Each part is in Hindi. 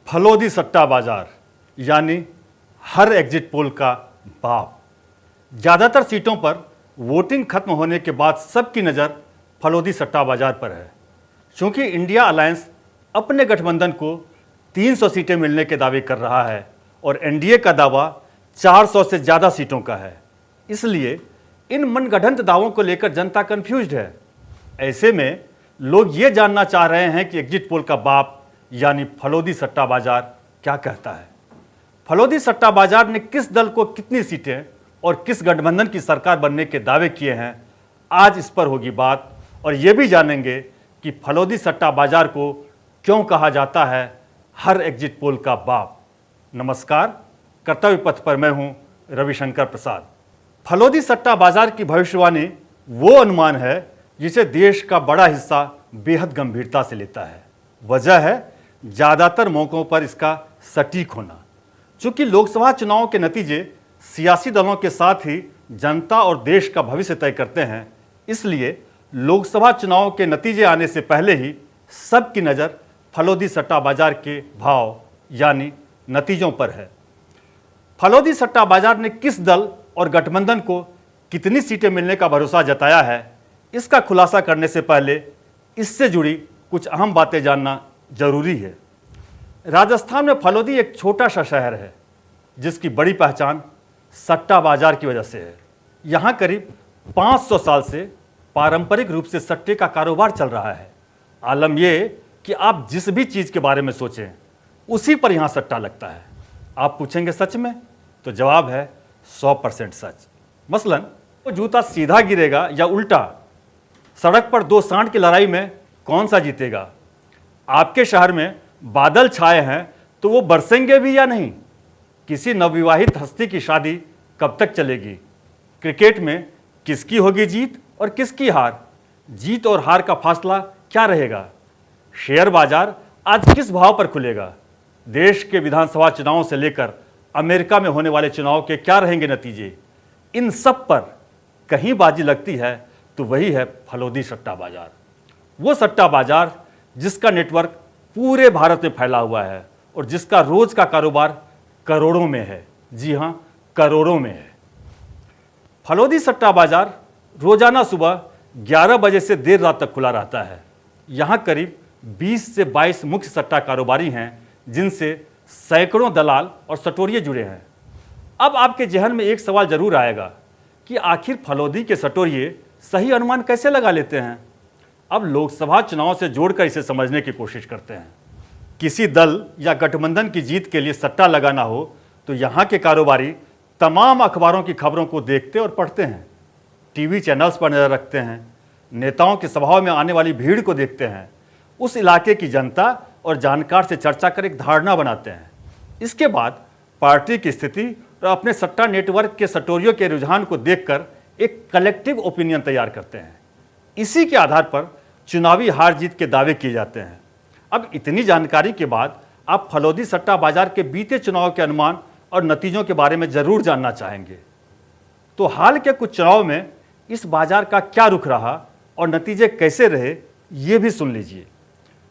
फलोदी सट्टा बाजार यानी हर एग्जिट पोल का बाप। ज़्यादातर सीटों पर वोटिंग खत्म होने के बाद सबकी नज़र फलोदी सट्टा बाजार पर है। चूंकि इंडिया अलायंस अपने गठबंधन को 300 सीटें मिलने के दावे कर रहा है और एनडीए का दावा 400 से ज़्यादा सीटों का है, इसलिए इन मनगढ़ंत दावों को लेकर जनता कंफ्यूज्ड है। ऐसे में लोग ये जानना चाह रहे हैं कि एग्जिट पोल का बाप यानी फलोदी सट्टा बाजार क्या कहता है। फलोदी सट्टा बाजार ने किस दल को कितनी सीटें और किस गठबंधन की सरकार बनने के दावे किए हैं, आज इस पर होगी बात। और ये भी जानेंगे कि फलोदी सट्टा बाजार को क्यों कहा जाता है हर एग्जिट पोल का बाप। नमस्कार, कर्तव्य पथ पर मैं हूं रविशंकर प्रसाद। फलोदी सट्टा बाजार की भविष्यवाणी वो अनुमान है जिसे देश का बड़ा हिस्सा बेहद गंभीरता से लेता है। वजह है ज़्यादातर मौक़ों पर इसका सटीक होना। चूंकि लोकसभा चुनाव के नतीजे सियासी दलों के साथ ही जनता और देश का भविष्य तय करते हैं, इसलिए लोकसभा चुनाव के नतीजे आने से पहले ही सबकी नज़र फलोदी सट्टा बाजार के भाव यानी नतीजों पर है। फलोदी सट्टा बाजार ने किस दल और गठबंधन को कितनी सीटें मिलने का भरोसा जताया है, इसका खुलासा करने से पहले इससे जुड़ी कुछ अहम बातें जानना जरूरी है। राजस्थान में फलोदी एक छोटा सा शहर है जिसकी बड़ी पहचान सट्टा बाजार की वजह से है। यहाँ करीब 500 साल से पारंपरिक रूप से सट्टे का कारोबार चल रहा है। आलम यह कि आप जिस भी चीज़ के बारे में सोचें उसी पर यहाँ सट्टा लगता है। आप पूछेंगे सच में, तो जवाब है 100% सच। मसलन वो जूता सीधा गिरेगा या उल्टा, सड़क पर दो सांड की लड़ाई में कौन सा जीतेगा, आपके शहर में बादल छाए हैं तो वो बरसेंगे भी या नहीं, किसी नवविवाहित हस्ती की शादी कब तक चलेगी, क्रिकेट में किसकी होगी जीत और किसकी हार, जीत और हार का फासला क्या रहेगा, शेयर बाजार आज किस भाव पर खुलेगा, देश के विधानसभा चुनावों से लेकर अमेरिका में होने वाले चुनाव के क्या रहेंगे नतीजे, इन सब पर कहीं बाजी लगती है तो वही है फलोदी सट्टा बाजार। वो सट्टा बाजार जिसका नेटवर्क पूरे भारत में फैला हुआ है और जिसका रोज का कारोबार करोड़ों में है। जी हां, करोड़ों में है। फलोदी सट्टा बाजार रोजाना सुबह 11 बजे से देर रात तक खुला रहता है। यहां करीब 20 से 22 मुख्य सट्टा कारोबारी हैं जिनसे सैकड़ों दलाल और सटोरिये जुड़े हैं। अब आपके जहन में एक सवाल जरूर आएगा कि आखिर फलोदी के सटोरिये सही अनुमान कैसे लगा लेते हैं। अब लोकसभा चुनाव से जोड़कर इसे समझने की कोशिश करते हैं। किसी दल या गठबंधन की जीत के लिए सट्टा लगाना हो तो यहाँ के कारोबारी तमाम अखबारों की खबरों को देखते और पढ़ते हैं, टीवी चैनल्स पर नज़र रखते हैं, नेताओं की सभाओं में आने वाली भीड़ को देखते हैं, उस इलाके की जनता और जानकार से चर्चा कर एक धारणा बनाते हैं। इसके बाद पार्टी की स्थिति और अपने सट्टा नेटवर्क के सटोरियों के रुझान को देखकर एक कलेक्टिव ओपिनियन तैयार करते हैं। इसी के आधार पर चुनावी हार जीत के दावे किए जाते हैं। अब इतनी जानकारी के बाद आप फलोदी सट्टा बाजार के बीते चुनाव के अनुमान और नतीजों के बारे में जरूर जानना चाहेंगे। तो हाल के कुछ चुनाव में इस बाजार का क्या रुख रहा और नतीजे कैसे रहे, ये भी सुन लीजिए।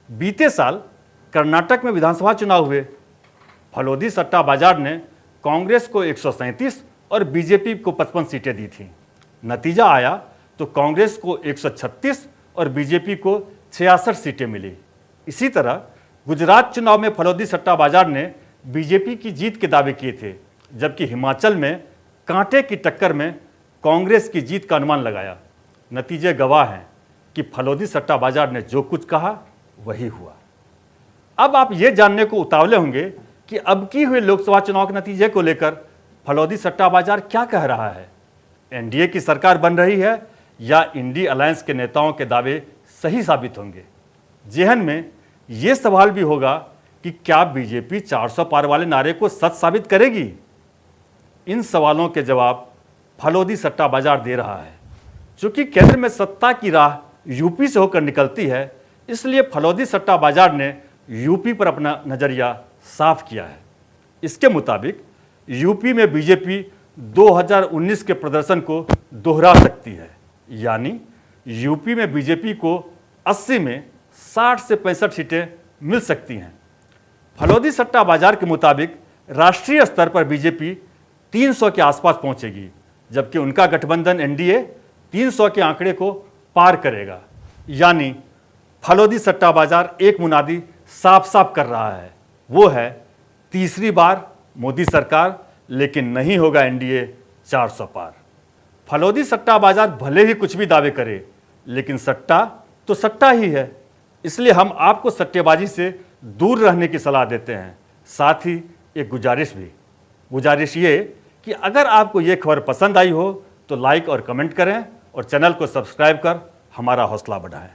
बीते साल कर्नाटक में विधानसभा चुनाव हुए। फलोदी सट्टा बाजार ने कांग्रेस को 137 और बीजेपी को 55 सीटें दी थीं। नतीजा आया तो कांग्रेस को 136 और बीजेपी को 66 सीटें मिली। इसी तरह गुजरात चुनाव में फलोदी सट्टा बाजार ने बीजेपी की जीत के दावे किए थे, जबकि हिमाचल में कांटे की टक्कर में कांग्रेस की जीत का अनुमान लगाया। नतीजे गवाह हैं कि फलोदी सट्टा बाजार ने जो कुछ कहा वही हुआ। अब आप ये जानने को उतावले होंगे कि अब की हुए लोकसभा चुनाव के नतीजे को लेकर फलोदी सट्टा बाजार क्या कह रहा है। एनडीए की सरकार बन रही है या इंडी अलायंस के नेताओं के दावे सही साबित होंगे। जेहन में ये सवाल भी होगा कि क्या बीजेपी 400 पार वाले नारे को सच साबित करेगी। इन सवालों के जवाब फलोदी सट्टा बाजार दे रहा है। चूंकि केंद्र में सत्ता की राह यूपी से होकर निकलती है, इसलिए फलोदी सट्टा बाजार ने यूपी पर अपना नजरिया साफ किया है। इसके मुताबिक यूपी में बीजेपी 2019 के प्रदर्शन को दोहरा सकती है, यानी यूपी में बीजेपी को 80 में 60 से 65 सीटें मिल सकती हैं। फलौदी सट्टा बाजार के मुताबिक राष्ट्रीय स्तर पर बीजेपी 300 के आसपास पहुंचेगी, जबकि उनका गठबंधन एनडीए 300 के आंकड़े को पार करेगा। यानी फलौदी सट्टा बाजार एक मुनादी साफ साफ कर रहा है, वो है तीसरी बार मोदी सरकार, लेकिन नहीं होगा एनडीए 400 पार। फलौदी सट्टा बाजार भले ही कुछ भी दावे करे, लेकिन सट्टा तो सट्टा ही है। इसलिए हम आपको सट्टेबाजी से दूर रहने की सलाह देते हैं। साथ ही एक गुजारिश ये कि अगर आपको ये खबर पसंद आई हो तो लाइक और कमेंट करें और चैनल को सब्सक्राइब कर हमारा हौसला बढ़ाएं।